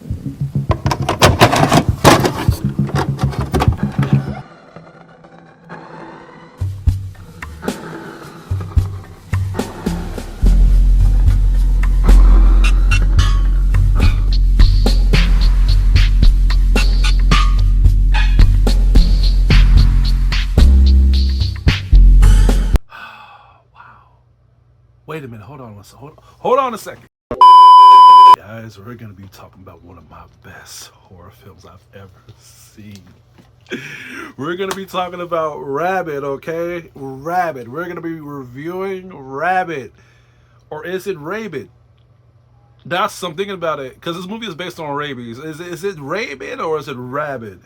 Wait a minute, hold on a second. Guys, we're gonna be talking about one of my best horror films I've ever seen. We're gonna be talking about Rabid, okay? Rabid. We're gonna be reviewing Rabid. Or is it Rabid? That's I'm thinking about it, because this movie is based on rabies. Is it Rabid or is it Rabid?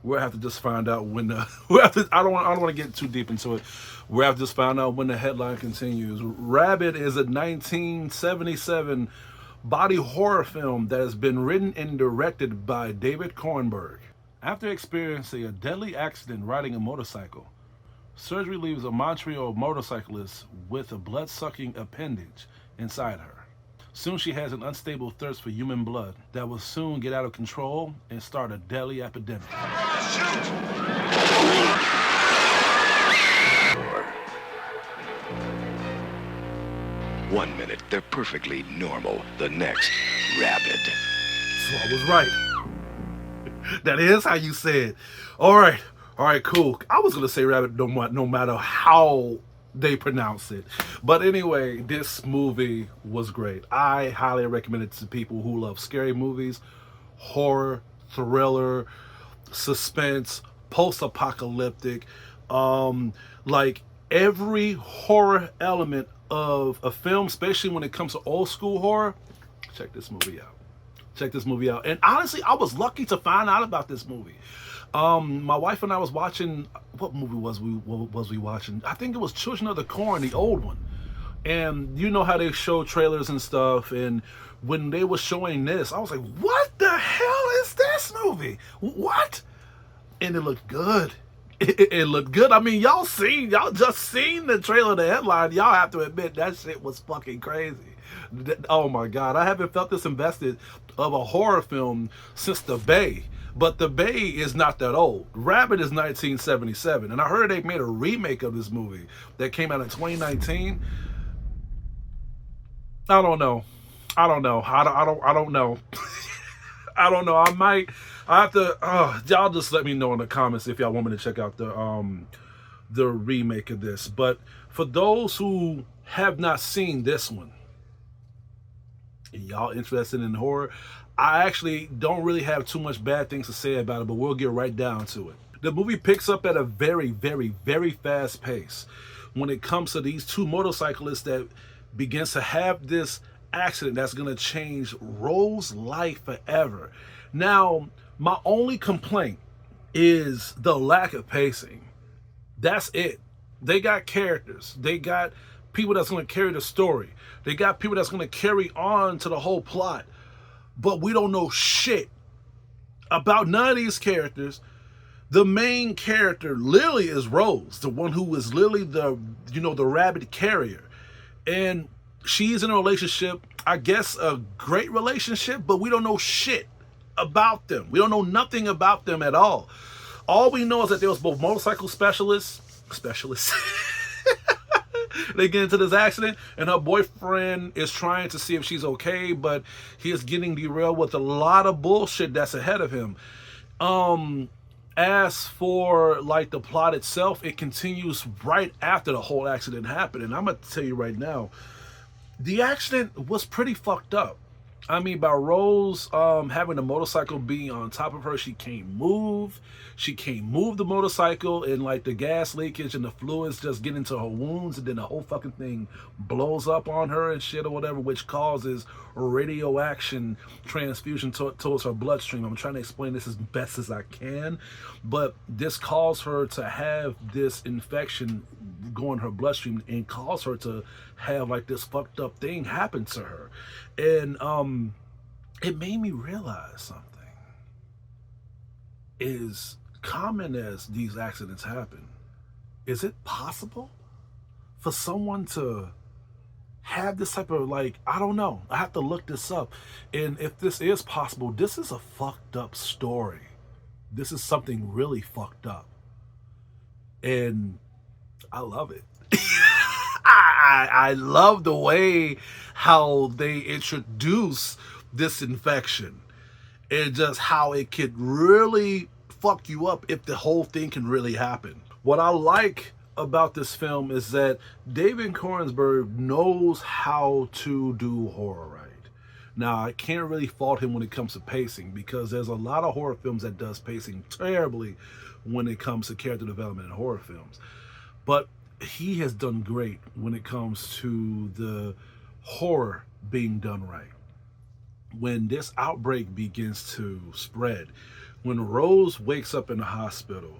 We'll have to just find out when the we'll have to, I don't want to get too deep into it. We'll have to just find out when the headline continues. Rabid is a 1977 body horror film that has been written and directed by David Kornberg. After experiencing a deadly accident riding a motorcycle, surgery leaves a Montreal motorcyclist with a blood-sucking appendage inside her. Soon she has an unstable thirst for human blood that will soon get out of control and start a deadly epidemic. One minute, they're perfectly normal. The next, rabid. So I was right. That is how you say it. All right, cool. I was gonna say rabbit no matter how they pronounce it. But anyway, this movie was great. I highly recommend it to people who love scary movies, horror, thriller, suspense, post-apocalyptic, like every horror element of a film, especially when it comes to old school horror. Check this movie out. Check this movie out. And honestly, I was lucky to find out about this movie. My wife and I was watching, what movie was we watching? I think it was Children of the Corn, the old one. And you know how they show trailers and stuff, and when they were showing this, I was like, what the hell is this movie? What? And it looked good. It looked good. I mean, y'all just seen the trailer, the headline. Y'all have to admit that shit was fucking crazy. Oh my God, I haven't felt this invested of a horror film since The Bay. But The Bay is not that old. Rabid is 1977, and I heard they made a remake of this movie that came out in 2019. I don't know. I don't know. I don't know. I don't know. I have to. Y'all just let me know in the comments if y'all want me to check out the remake of this. But for those who have not seen this one, and y'all interested in horror, I actually don't really have too much bad things to say about it, but we'll get right down to it. The movie picks up at a very, very, very fast pace when it comes to these two motorcyclists that begins to have this accident that's going to change Rose's life forever. Now, my only complaint is the lack of pacing. That's it. They got characters. They got people that's going to carry the story. They got people that's going to carry on to the whole plot. But we don't know shit about none of these characters. The main character literally is Rose, the one who is literally the rabid carrier. And she's in a relationship, I guess a great relationship, but we don't know shit about them. We don't know nothing about them at all. All we know is that they was both motorcycle specialists. They get into this accident, and her boyfriend is trying to see if she's okay, but he is getting derailed with a lot of bullshit that's ahead of him. As for like the plot itself, it continues right after the whole accident happened, and I'm gonna tell you right now, the accident was pretty fucked up. I mean, by Rose having the motorcycle being on top of her, she can't move. She can't move the motorcycle, and like the gas leakage and the fluids just get into her wounds, and then the whole fucking thing blows up on her and shit or whatever, which causes radioaction transfusion towards her bloodstream. I'm trying to explain this as best as I can, but this caused her to have this infection go in her bloodstream and cause her to have like this fucked up thing happen to her. And it made me realize something. As common as these accidents happen, is it possible for someone to have this type of, like, I don't know. I have to look this up. And if this is possible, this is a fucked up story. This is something really fucked up. And I love it. I love the way how they introduce this infection and just how it could really fuck you up if the whole thing can really happen. What I like about this film is that David Kornsberg knows how to do horror right. Now, I can't really fault him when it comes to pacing because there's a lot of horror films that does pacing terribly when it comes to character development in horror films. But he has done great when it comes to the horror being done right. When this outbreak begins to spread, when Rose wakes up in the hospital,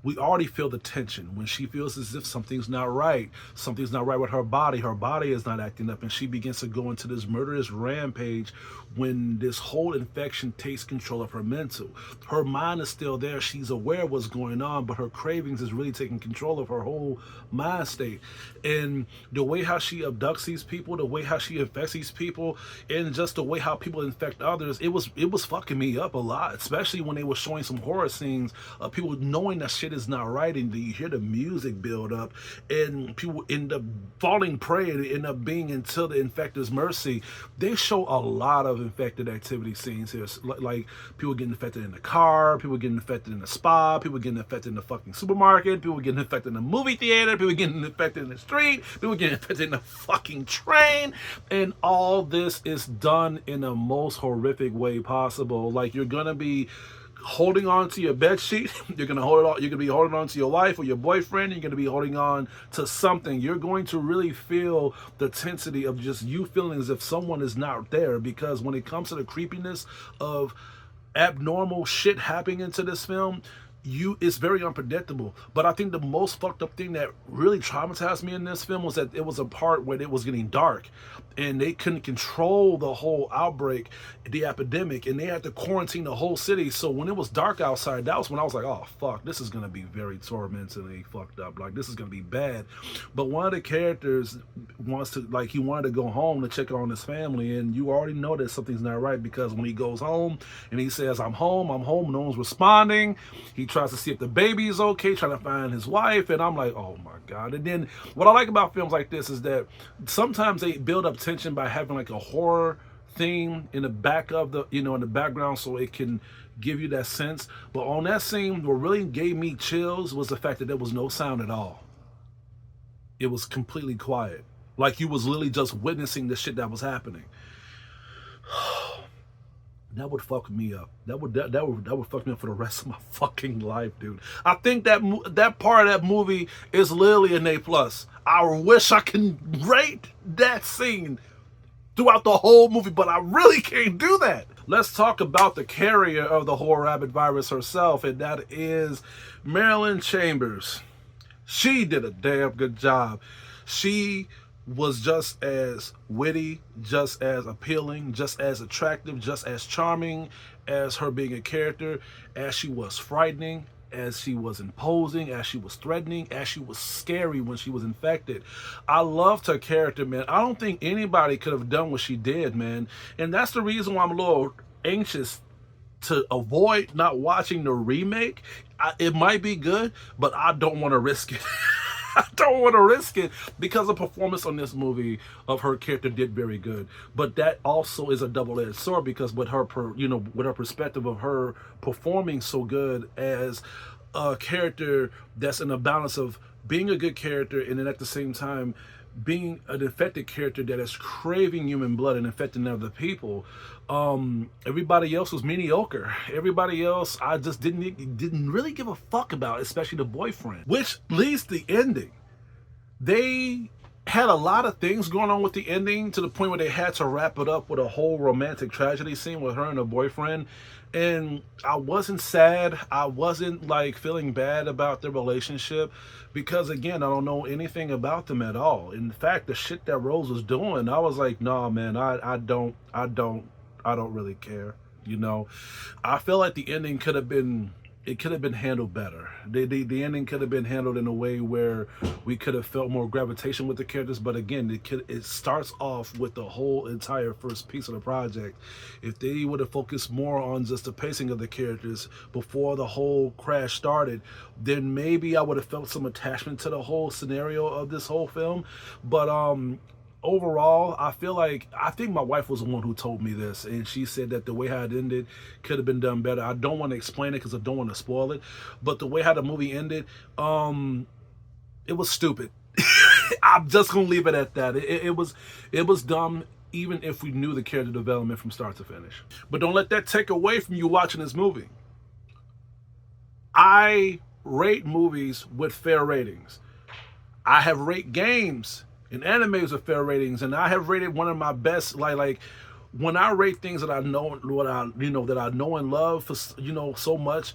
we already feel the tension when she feels as if something's not right. Something's not right with her body. Her body is not acting up, and she begins to go into this murderous rampage when this whole infection takes control of her mental. Her mind is still there. She's aware of what's going on, but her cravings is really taking control of her whole mind state. And the way how she abducts these people, the way how she infects these people, and just the way how people infect others, it was fucking me up a lot, especially when they were showing some horror scenes of people knowing that shit is not right, and you hear the music build up and people end up falling prey and end up being until the infected's mercy. They show a lot of infected activity scenes here, like people getting infected in the car, people getting infected in the spa, people getting infected in the fucking supermarket, people getting infected in the movie theater, people getting infected in the street, people getting infected in the fucking train. And all this is done in the most horrific way possible. Like, you're gonna be holding on to your bed sheet, you're gonna hold it on, you're gonna be holding on to your wife or your boyfriend, you're gonna be holding on to something. You're going to really feel the intensity of just you feeling as if someone is not there, because when it comes to the creepiness of abnormal shit happening into this film, it's very unpredictable. But I think the most fucked up thing that really traumatized me in this film was that it was a part where it was getting dark and they couldn't control the whole outbreak, the epidemic, and they had to quarantine the whole city. So when it was dark outside, that was when I was like, oh fuck, this is gonna be very tormentingly fucked up. Like, this is gonna be bad. But one of the characters he wanted to go home to check on his family, and you already know that something's not right, because when he goes home and he says, I'm home, no one's responding. He tries to see if the baby is okay, trying to find his wife, and I'm like, oh my god. And then what I like about films like this is that sometimes they build up tension by having like a horror theme in the back of the, in the background, so it can give you that sense. But on that scene, what really gave me chills was the fact that there was no sound at all. It was completely quiet, like you was literally just witnessing the shit that was happening. That would fuck me up. That would fuck me up for the rest of my fucking life, dude. I think that part of that movie is literally an A+. I wish I can rate that scene throughout the whole movie, but I really can't do that. Let's talk about the carrier of the whole Rabid virus herself, and that is Marilyn Chambers. She did a damn good job. She was just as witty, just as appealing, just as attractive, just as charming as her being a character, as she was frightening, as she was imposing, as she was threatening, as she was scary when she was infected. I loved her character, man. I don't think anybody could have done what she did, man. And that's the reason why I'm a little anxious to avoid not watching the remake. It might be good, but I don't want to risk it. I don't want to risk it, because the performance on this movie of her character did very good. But that also is a double-edged sword, because with her perspective of her performing so good as a character that's in a balance of being a good character and then at the same time being an infected character that is craving human blood and infecting other people. Everybody else was mediocre. Everybody else I just didn't really give a fuck about, especially the boyfriend. Which leads to the ending. They had a lot of things going on with the ending, to the point where they had to wrap it up with a whole romantic tragedy scene with her and her boyfriend. And I wasn't sad. I wasn't like feeling bad about the relationship, because again, I don't know anything about them at all. In fact, the shit that Rose was doing, I was like, nah, man, I don't really care. I feel like the ending could have been it could have been handled better. The ending could have been handled in a way where we could have felt more gravitation with the characters. But again, it starts off with the whole entire first piece of the project. If they would have focused more on just the pacing of the characters before the whole crash started, then maybe I would have felt some attachment to the whole scenario of this whole film. But overall, I think my wife was the one who told me this, and she said that the way how it ended could have been done better. I don't want to explain it because I don't want to spoil it, but the way how the movie ended, it was stupid. I'm just gonna leave it at that. It was dumb, even if we knew the character development from start to finish. But don't let that take away from you watching this movie. I rate movies with fair ratings. I have rated games and animes with fair ratings, and I have rated one of my best. Like when I rate things that I know, that I know and love for so much.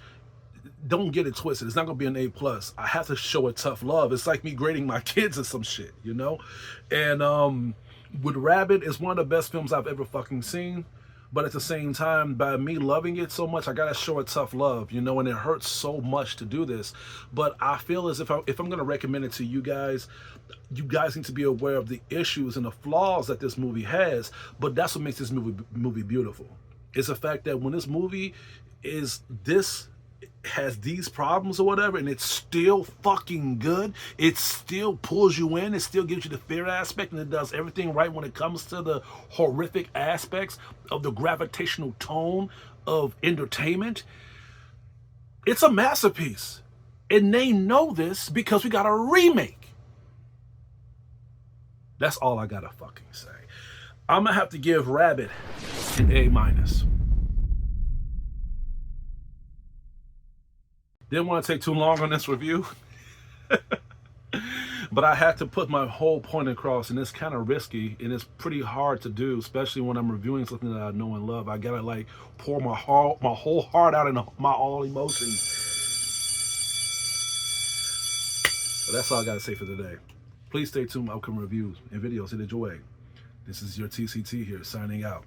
Don't get it twisted. It's not gonna be an A+. I have to show it tough love. It's like me grading my kids or some shit, And with Rabid, it's one of the best films I've ever fucking seen. But at the same time, by me loving it so much, I gotta show it tough love, and it hurts so much to do this. But I feel as if I'm gonna recommend it to you guys need to be aware of the issues and the flaws that this movie has. But that's what makes this movie beautiful. It's the fact that when this movie has these problems or whatever, and it's still fucking good, it still pulls you in, it still gives you the fear aspect, and it does everything right when it comes to the horrific aspects of the gravitational tone of entertainment. It's a masterpiece, and they know this because we got a remake. That's all I gotta fucking say. I'm gonna have to give Rabid an A-. Didn't want to take too long on this review, but I had to put my whole point across, and it's kind of risky, and it's pretty hard to do, especially when I'm reviewing something that I know and love. I gotta pour my whole heart out and my all emotions. So that's all I gotta say for today. Please stay tuned for upcoming reviews and videos. Enjoy. This is your TCT here, signing out.